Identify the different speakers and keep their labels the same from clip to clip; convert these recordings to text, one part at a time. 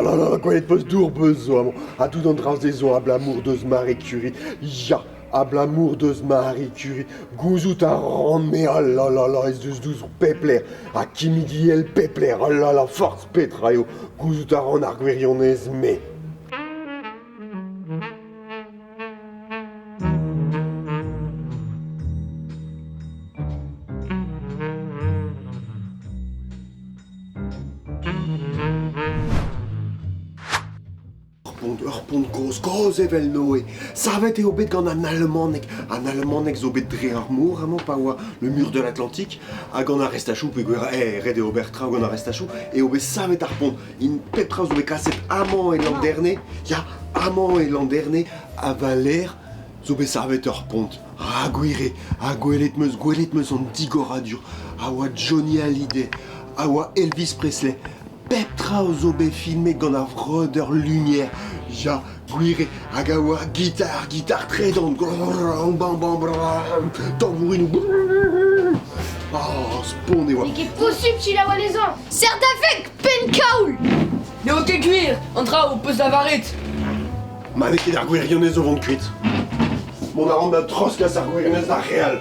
Speaker 1: là là là, quoi, il peut dur besoin, à tout en trace des à l'amour de Marie Curie, ja, à l'amour de Marie Curie, gouzout à rendre, mais oh là là là, est-ce douze pepler, à qui midi el pepler, oh là là, force petraio, gouzout à rendre arguerionez, mais. Pont groß evel Noé. Ça va être au bet gant an Allemanek zo bet dre ar mour, amant pa oa le mur de l'Atlantique, hag an a restachou, pe gwera, red eo bertra gant a restachou, et au bet savet ar pont, in petra zo bet kaset amant et l'an dernier, ya, amant et l'an dernier, a valer, zo bet savet ar pont. Ah, gwelet meus an digor a dur, a oa Johnny Hallyday, a oa Elvis Presley, petra o zo bet filmet gant a vreur lumière, ja, gwire, hag a oa gitar tredant, tambourin, oh, spon e oa.
Speaker 2: Mais qu'est possible si la voit les ans. Certes avec penkaoul.
Speaker 3: Neo ket gwir, antra o peus da varet.
Speaker 1: Manet ket ar gwirionez o vont kuit. Mon a rand da troskas ar gwirionez da real.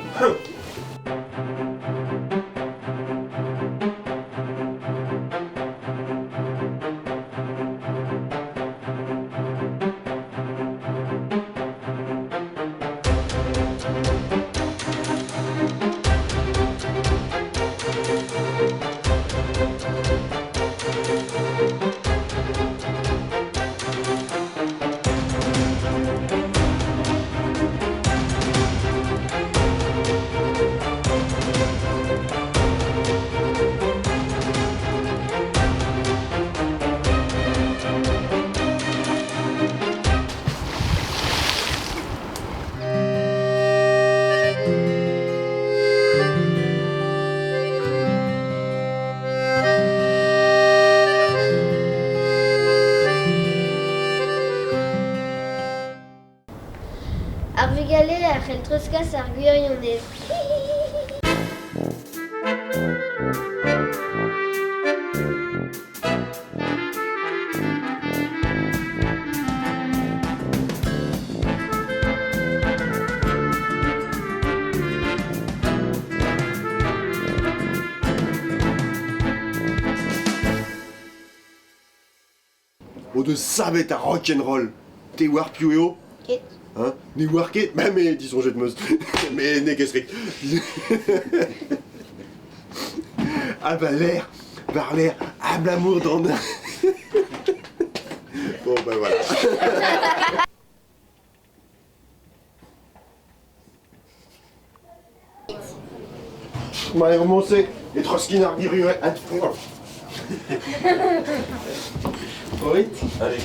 Speaker 2: Ar vegale ar c'hell treuzkas ar gwirionez.
Speaker 1: O de savet a rock'n'roll. Te war piou
Speaker 2: Ket.
Speaker 1: hein? Ne war ket, mais disons jet meus. Mais ne kesrik. Ah bah l'air, ah l'amour dans. Bon bah voilà. M'allez remoncer, et Troskin arguerait. Oui, allez.